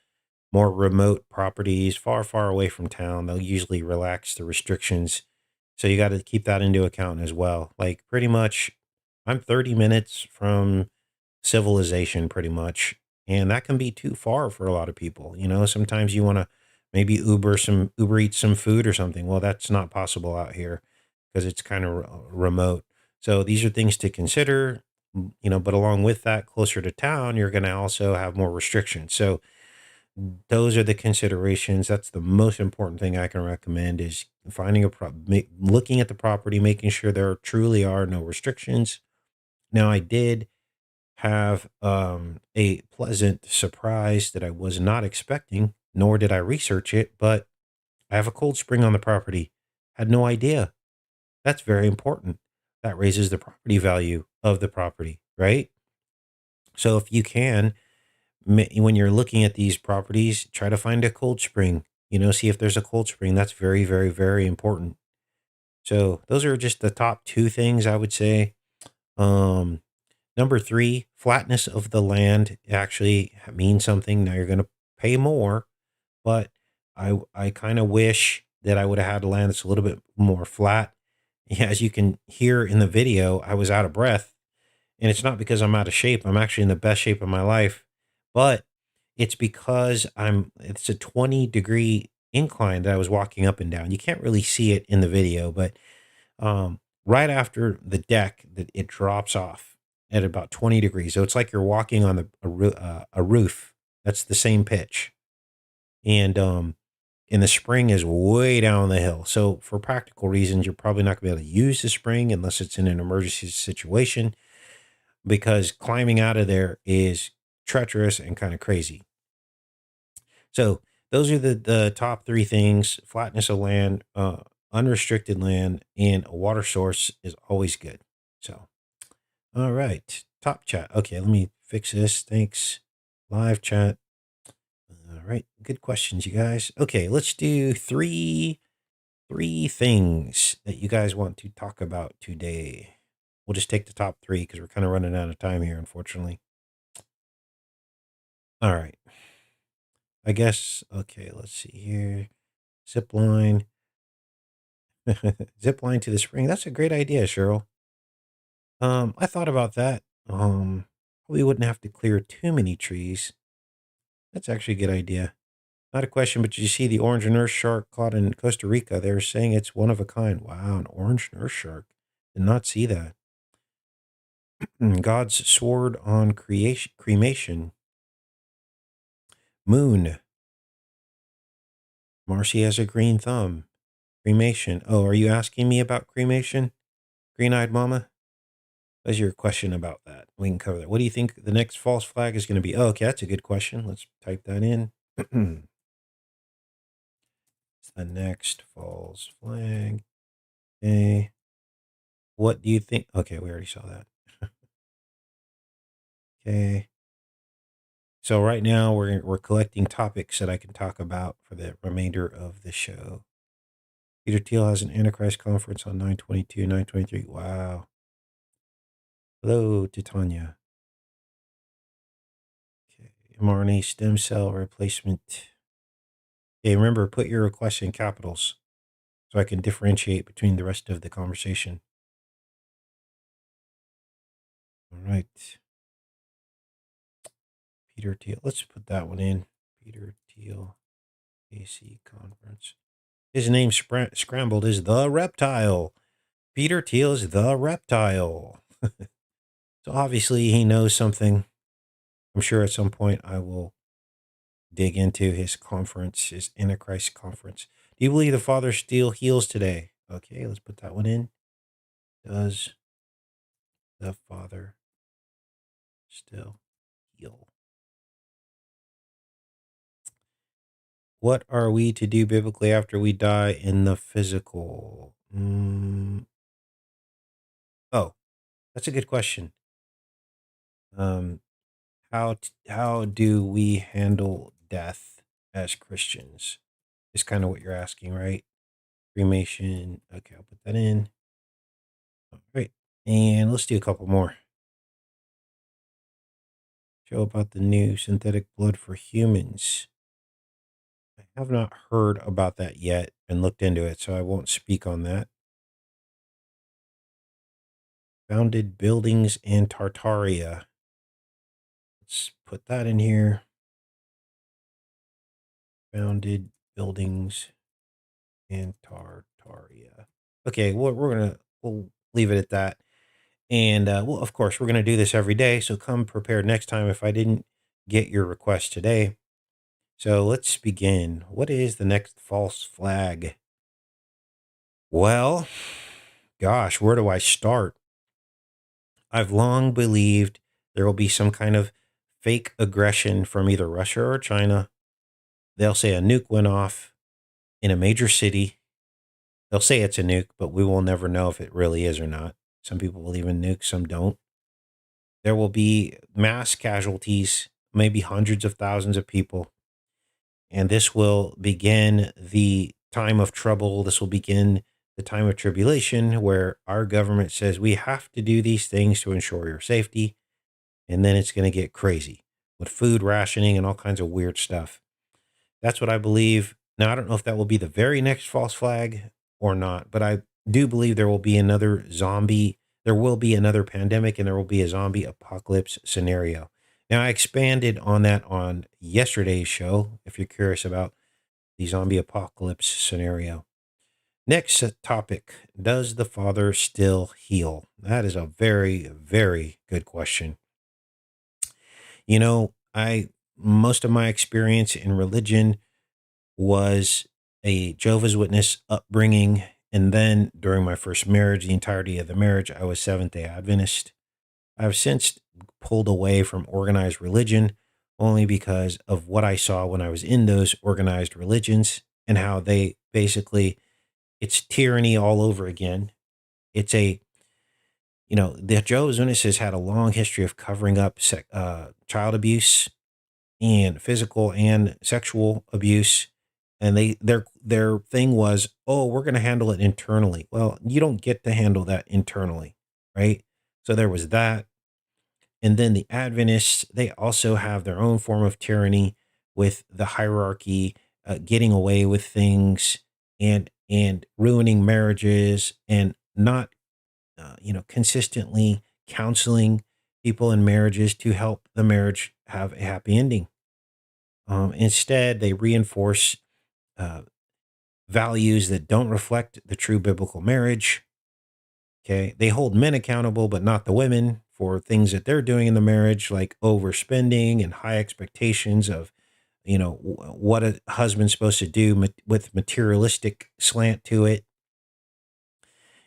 more remote properties, far, far away from town. They'll usually relax the restrictions. So you got to keep that into account as well. Like pretty much, I'm 30 minutes from civilization pretty much. And that can be too far for a lot of people. You know, sometimes you want to maybe Uber Eats some food or something. Well, that's not possible out here because it's kind of remote. So these are things to consider, you know, but along with that, closer to town, you're going to also have more restrictions. So those are the considerations. That's the most important thing I can recommend is finding looking at the property, making sure there truly are no restrictions. Now, I did have a pleasant surprise that I was not expecting, nor did I research it, but I have a cold spring on the property. Had no idea. That's very important. That raises the property value of the property, right? So if you can, when you're looking at these properties, try to find a cold spring. See if there's a cold spring. That's very, very, very important. So those are just the top two things I would say. Um, Number three, flatness of the land actually means something. Now you're going to pay more, but I kind of wish that I would have had land that's a little bit more flat. Yeah, as you can hear in the video, I was out of breath, and it's not because I'm out of shape. I'm actually in the best shape of my life, but it's because it's a 20-degree incline that I was walking up and down. You can't really see it in the video, but right after the deck, that it drops off at about 20 degrees. So it's like you're walking on a roof. That's the same pitch. And the spring is way down the hill. So for practical reasons, you're probably not going to be able to use the spring unless it's in an emergency situation, because climbing out of there is treacherous and kind of crazy. So those are the top three things: flatness of land, unrestricted land, and a water source is always good. So, all right, top chat. Okay, let me fix this. Thanks. Live chat. All right, good questions, you guys. Okay, let's do three things that you guys want to talk about today. We'll just take the top three because we're kind of running out of time here, unfortunately. All right. I guess, okay, let's see here. Zip line. Zip line to the spring. That's a great idea, Cheryl. I thought about that. We wouldn't have to clear too many trees. That's actually a good idea. Not a question, but did you see the orange nurse shark caught in Costa Rica? They're saying it's one of a kind. Wow, an orange nurse shark. Did not see that. God's sword on cremation. Moon. Marcy has a green thumb. Cremation. Oh, are you asking me about cremation? Green-eyed mama? What's your question about that? We can cover that. What do you think the next false flag is going to be? Oh, okay, that's a good question. Let's type that in. It's the next false flag. Okay. What do you think? Okay, we already saw that. Okay. So right now we're collecting topics that I can talk about for the remainder of the show. Peter Thiel has an Antichrist conference on 9/22, 9/23. Wow. Hello, Titania. Okay. mRNA stem cell replacement. Okay, remember, put your requests in capitals so I can differentiate between the rest of the conversation. All right. Peter Thiel. Let's put that one in. Peter Thiel AC conference. His name scrambled is the reptile. Peter Thiel is the reptile. So obviously he knows something. I'm sure at some point I will dig into his conference, his Antichrist conference. Do you believe the Father still heals today? Okay, let's put that one in. Does the Father still heal? What are we to do biblically after we die in the physical? Oh, that's a good question. How do we handle death as Christians? Is kind of what you're asking, right? Cremation. Okay, I'll put that in. All right, and let's do a couple more. Show about the new synthetic blood for humans. I have not heard about that yet and looked into it, so I won't speak on that. Founded buildings in Tartaria. Let's put that in here. Founded buildings in Tartaria. Okay, well, we'll leave it at that. And well, of course, we're gonna do this every day. So come prepared next time. If I didn't get your request today, So let's begin. What is the next false flag? Well, gosh, where do I start? I've long believed there will be some kind of fake aggression from either Russia or China. They'll say a nuke went off in a major city. They'll say it's a nuke, but we will never know if it really is or not. Some people believe in nukes, some don't. There will be mass casualties, maybe hundreds of thousands of people. And this will begin the time of trouble. This will begin the time of tribulation where our government says we have to do these things to ensure your safety. And then it's going to get crazy with food rationing and all kinds of weird stuff. That's what I believe. Now, I don't know if that will be the very next false flag or not, but I do believe there will be another zombie. There will be another pandemic and there will be a zombie apocalypse scenario. Now, I expanded on that on yesterday's show, if you're curious about the zombie apocalypse scenario. Next topic. Does the Father still heal? That is a very, very good question. You know, most of my experience in religion was a Jehovah's Witness upbringing. And then during my first marriage, the entirety of the marriage, I was Seventh day Adventist. I've since pulled away from organized religion only because of what I saw when I was in those organized religions and how they basically, it's tyranny all over again. It's the Jehovah's Witnesses had a long history of covering up child abuse and physical and sexual abuse. And their thing was, oh, we're going to handle it internally. Well, you don't get to handle that internally, right? So there was that. And then the Adventists, they also have their own form of tyranny with the hierarchy, getting away with things and ruining marriages and not, consistently counseling people in marriages to help the marriage have a happy ending. Instead, they reinforce uh, values that don't reflect the true biblical marriage. Okay. They hold men accountable, but not the women for things that they're doing in the marriage, like overspending and high expectations of, what a husband's supposed to do with materialistic slant to it.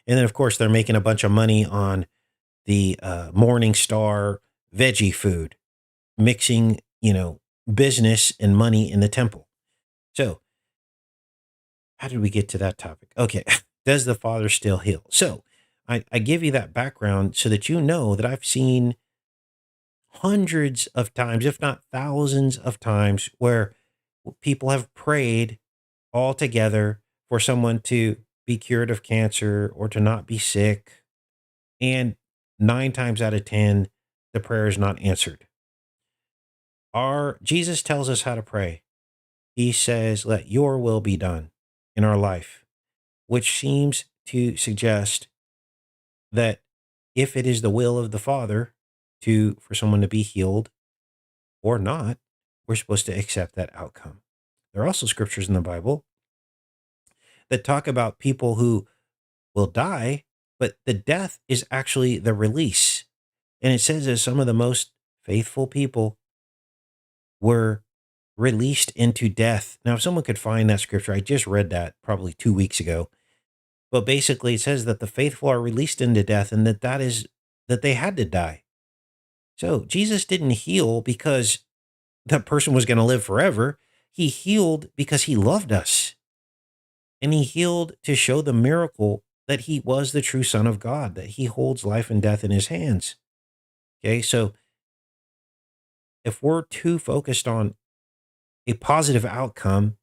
And then, of course, they're making a bunch of money on the Morning Star veggie food, mixing, business and money in the temple. So, how did we get to that topic? Okay. Does the Father still heal? So, I give you that background so that you know that I've seen hundreds of times, if not thousands of times, where people have prayed all together for someone to be cured of cancer or to not be sick. And 9 times out of 10, the prayer is not answered. Our Jesus tells us how to pray. He says, let your will be done in our life, which seems to suggest that if it is the will of the Father for someone to be healed or not, we're supposed to accept that outcome. There are also scriptures in the Bible that talk about people who will die, but the death is actually the release. And it says that some of the most faithful people were released into death. Now, if someone could find that scripture, I just read that probably 2 weeks ago. But basically, it says that the faithful are released into death and that they had to die. So Jesus didn't heal because that person was going to live forever. He healed because he loved us. And he healed to show the miracle that he was the true Son of God, that he holds life and death in his hands. Okay, so if we're too focused on a positive outcome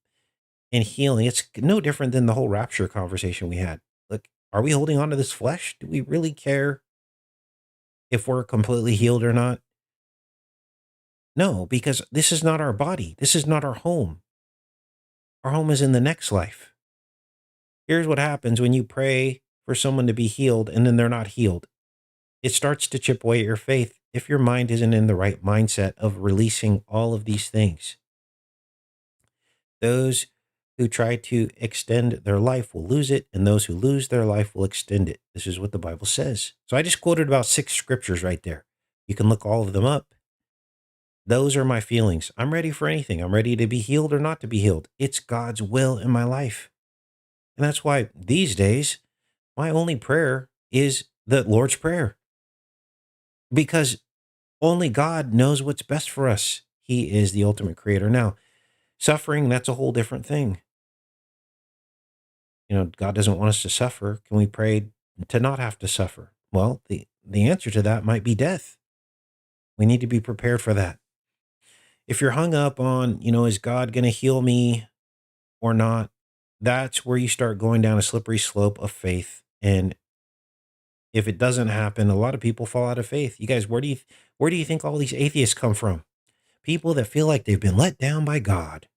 and healing, it's no different than the whole rapture conversation we had. Look, are we holding on to this flesh? Do we really care if we're completely healed or not? No, because this is not our body. This is not our home. Our home is in the next life. Here's what happens when you pray for someone to be healed and then they're not healed. It starts to chip away at your faith if your mind isn't in the right mindset of releasing all of these things. Those who try to extend their life will lose it, and those who lose their life will extend it. This is what the Bible says. So I just quoted about 6 scriptures right there. You can look all of them up. Those are my feelings. I'm ready for anything. I'm ready to be healed or not to be healed. It's God's will in my life. And that's why these days, my only prayer is the Lord's Prayer, because only God knows what's best for us. He is the ultimate creator. Now, suffering, that's a whole different thing. God doesn't want us to suffer. Can we pray to not have to suffer? Well, the answer to that might be death. We need to be prepared for that. If you're hung up on, is God going to heal me or not? That's where you start going down a slippery slope of faith. And if it doesn't happen, a lot of people fall out of faith. You guys, where do you think all these atheists come from? People that feel like they've been let down by God.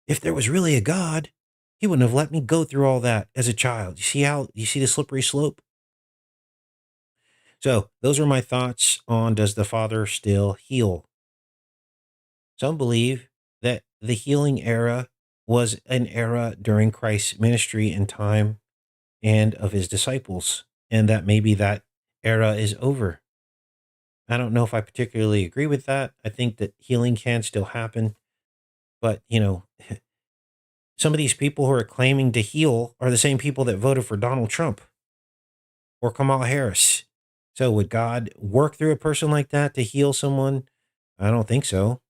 If there was really a God, he wouldn't have let me go through all that as a child. You see the slippery slope? So those are my thoughts on, does the Father still heal? Some believe that the healing era was an era during Christ's ministry and time and of his disciples, and that maybe that era is over. I don't know if I particularly agree with that. I think that healing can still happen, but some of these people who are claiming to heal are the same people that voted for Donald Trump or Kamala Harris. So would God work through a person like that to heal someone? I don't think so.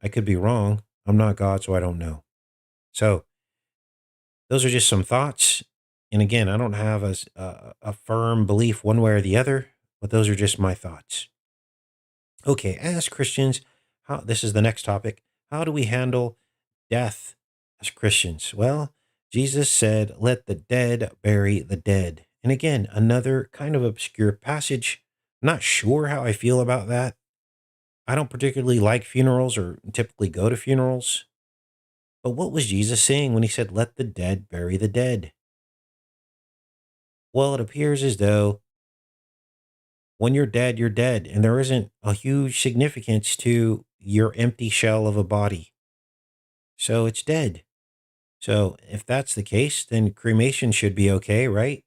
I could be wrong. I'm not God, so I don't know. So those are just some thoughts. And again, I don't have a firm belief one way or the other, but those are just my thoughts. Okay, as Christians, this is the next topic. How do we handle death as Christians? Well, Jesus said, let the dead bury the dead. And again, another kind of obscure passage. Not sure how I feel about that. I don't particularly like funerals or typically go to funerals. But what was Jesus saying when he said, let the dead bury the dead? Well, it appears as though when you're dead, you're dead. And there isn't a huge significance to your empty shell of a body. So it's dead. So if that's the case, then cremation should be okay, right?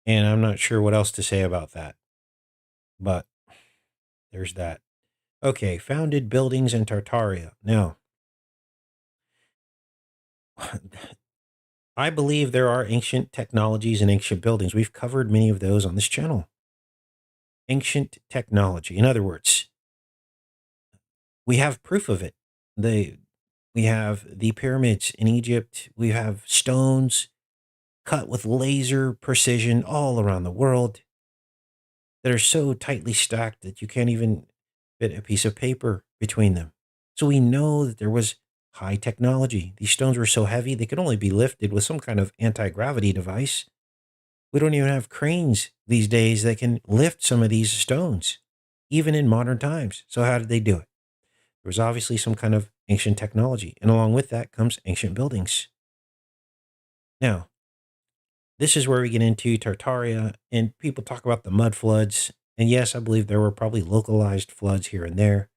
And I'm not sure what else to say about that. But there's that. Okay, founded buildings in Tartaria. Now, I believe there are ancient technologies and ancient buildings. We've covered many of those on this channel. Ancient technology. In other words, we have proof of it. We have the pyramids in Egypt. We have stones cut with laser precision all around the world that are so tightly stacked that you can't even fit a piece of paper between them. So we know that there was high technology. These stones were so heavy, they could only be lifted with some kind of anti-gravity device. We don't even have cranes these days that can lift some of these stones, even in modern times. So how did they do it? There was obviously some kind of ancient technology. And along with that comes ancient buildings. Now, this is where we get into Tartaria, and people talk about the mud floods. And yes, I believe there were probably localized floods here and there.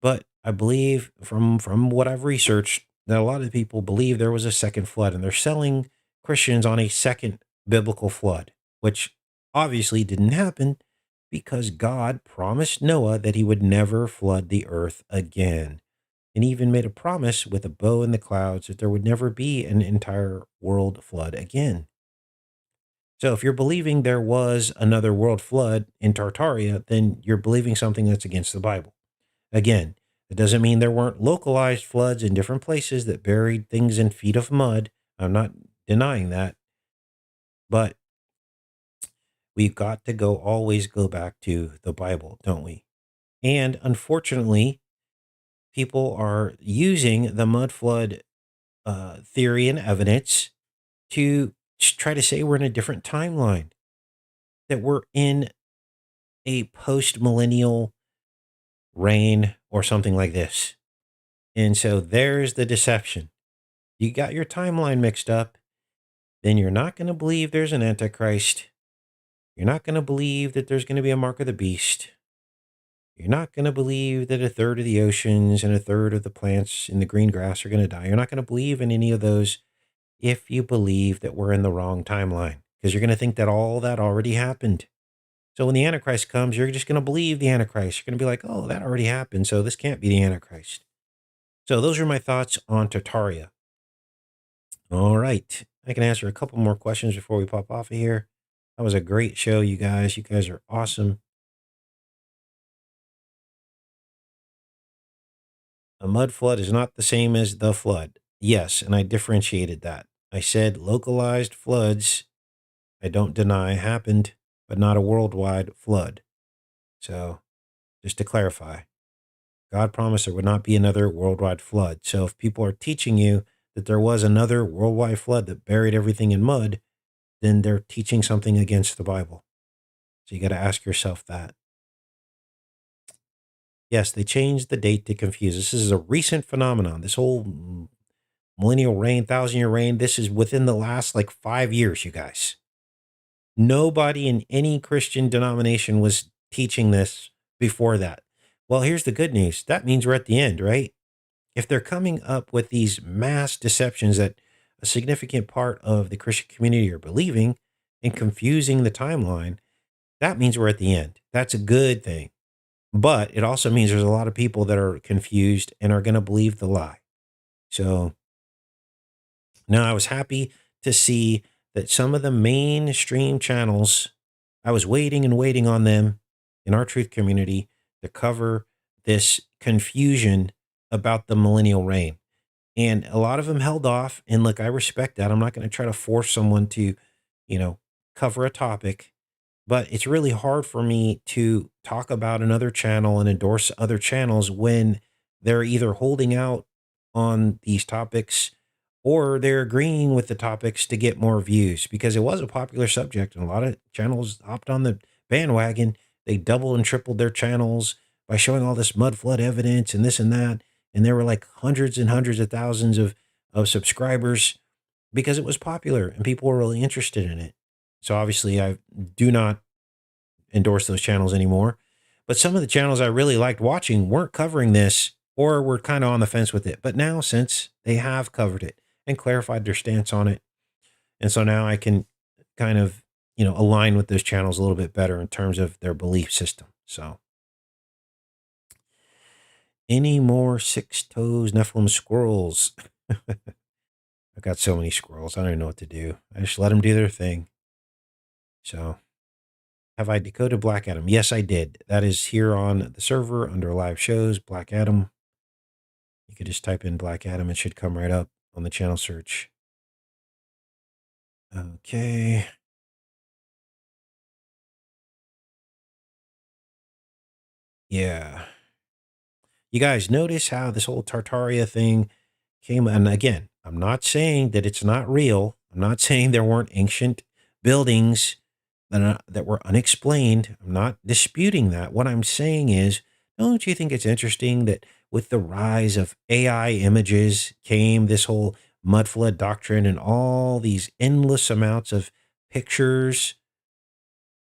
But I believe from what I've researched that a lot of people believe there was a second flood, and they're selling Christians on a second biblical flood, which obviously didn't happen because God promised Noah that he would never flood the earth again. And he even made a promise with a bow in the clouds that there would never be an entire world flood again. So if you're believing there was another world flood in Tartaria, then you're believing something that's against the Bible. Again, it doesn't mean there weren't localized floods in different places that buried things in feet of mud. I'm not denying that. But we've got to always go back to the Bible, don't we? And unfortunately, people are using the mud flood theory and evidence to try to say we're in a different timeline, that we're in a post-millennial reign or something like this. And so there's the deception. You got your timeline mixed up, then you're not going to believe there's an antichrist. You're not going to believe that there's going to be a mark of the beast. You're not going to believe that a third of the oceans and a third of the plants in the green grass are going to die. You're not going to believe in any of those if you believe that we're in the wrong timeline, because you're going to think that all that already happened. So when the Antichrist comes, you're just going to believe the Antichrist. You're going to be like, oh, that already happened. So this can't be the Antichrist. So those are my thoughts on Tartaria. All right. I can answer a couple more questions before we pop off of here. That was a great show, you guys. You guys are awesome. A mud flood is not the same as the flood. Yes, and I differentiated that. I said localized floods, I don't deny, happened, but not a worldwide flood. So just to clarify, God promised there would not be another worldwide flood. So if people are teaching you that there was another worldwide flood that buried everything in mud, then they're teaching something against the Bible. So you got to ask yourself that. Yes, they changed the date to confuse. This is a recent phenomenon. This whole millennial reign, 1,000-year reign, this is within the last like 5 years, you guys. Nobody in any Christian denomination was teaching this before that. Well, here's the good news. That means we're at the end, right? If they're coming up with these mass deceptions that a significant part of the Christian community are believing and confusing the timeline, that means we're at the end. That's a good thing. But it also means there's a lot of people that are confused and are going to believe the lie. So now I was happy to see that some of the mainstream channels, I was waiting and waiting on them in our truth community to cover this confusion about the millennial reign. And a lot of them held off. And look, I respect that. I'm not going to try to force someone to, cover a topic, but it's really hard for me to talk about another channel and endorse other channels when they're either holding out on these topics or they're agreeing with the topics to get more views because it was a popular subject and a lot of channels hopped on the bandwagon. They doubled and tripled their channels by showing all this mud flood evidence and this and that. And there were like hundreds and hundreds of thousands of subscribers because it was popular and people were really interested in it. So obviously I do not endorse those channels anymore. But some of the channels I really liked watching weren't covering this or were kind of on the fence with it. But now, since they have covered it and clarified their stance on it, and so now I can kind of, align with those channels a little bit better in terms of their belief system. So, any more six toes Nephilim squirrels? I've got so many squirrels. I don't even know what to do. I just let them do their thing. So, have I decoded Black Adam? Yes, I did. That is here on the server under live shows, Black Adam. You could just type in Black Adam. It should come right up on the channel search. Okay. Yeah. You guys notice how this whole Tartaria thing came? And again, I'm not saying that it's not real. I'm not saying there weren't ancient buildings that were unexplained. I'm not disputing that. What I'm saying is, don't you think it's interesting that with the rise of AI images came this whole mud flood doctrine and all these endless amounts of pictures?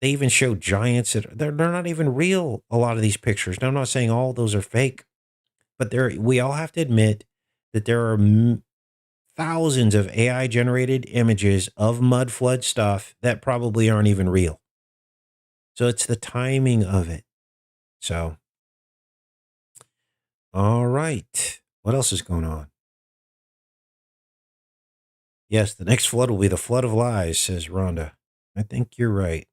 They even show giants that they're not even real. A lot of these pictures. Now, I'm not saying all those are fake, but we all have to admit that there are thousands of AI generated images of mud flood stuff that probably aren't even real. So it's the timing of it. So, all right. What else is going on? Yes, the next flood will be the flood of lies, says Rhonda. I think you're right.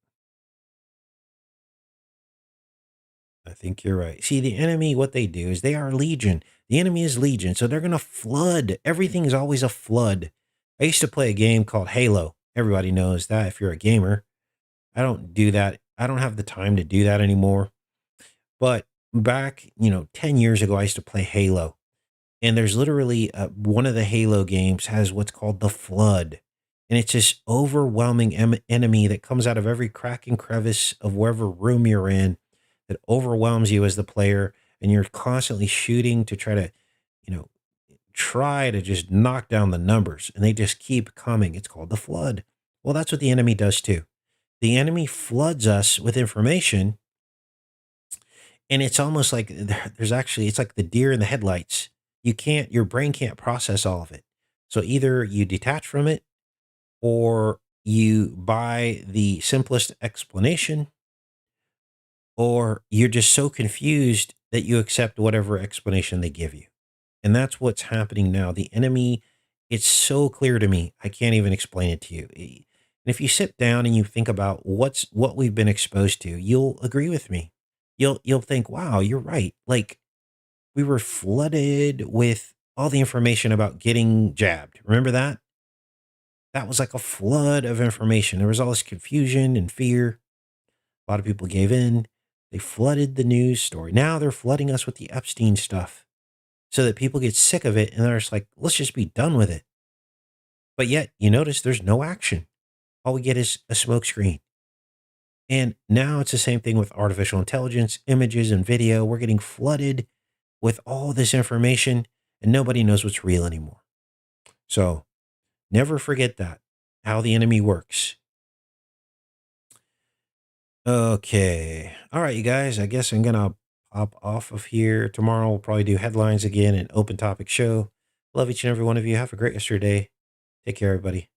I think you're right. See, the enemy, what they do is they are legion. The enemy is legion. So they're going to flood. Everything is always a flood. I used to play a game called Halo. Everybody knows that if you're a gamer. I don't do that. I don't have the time to do that anymore. But back, 10 years ago, I used to play Halo. And there's literally one of the Halo games has what's called the Flood. And it's this overwhelming enemy that comes out of every crack and crevice of wherever room you're in that overwhelms you as the player. And you're constantly shooting to try to, try to just knock down the numbers. And they just keep coming. It's called the Flood. Well, that's what the enemy does too. The enemy floods us with information. And it's almost like it's like the deer in the headlights. Your brain can't process all of it. So either you detach from it or you buy the simplest explanation or you're just so confused that you accept whatever explanation they give you. And that's what's happening now. The enemy, it's so clear to me. I can't even explain it to you. And if you sit down and you think about what we've been exposed to, you'll agree with me. You'll think, "Wow, you're right." Like we were flooded with all the information about getting jabbed. Remember that? That was like a flood of information. There was all this confusion and fear. A lot of people gave in. They flooded the news story. Now they're flooding us with the Epstein stuff so that people get sick of it and they're just like, let's just be done with it. But yet, you notice there's no action. All we get is a smoke screen. And now it's the same thing with artificial intelligence, images, and video. We're getting flooded with all this information and nobody knows what's real anymore. So never forget that, how the enemy works. Okay. All right, you guys. I guess I'm going to pop off of here. Tomorrow we'll probably do headlines again and open topic show. Love each and every one of you. Have a great rest of your day. Take care, everybody.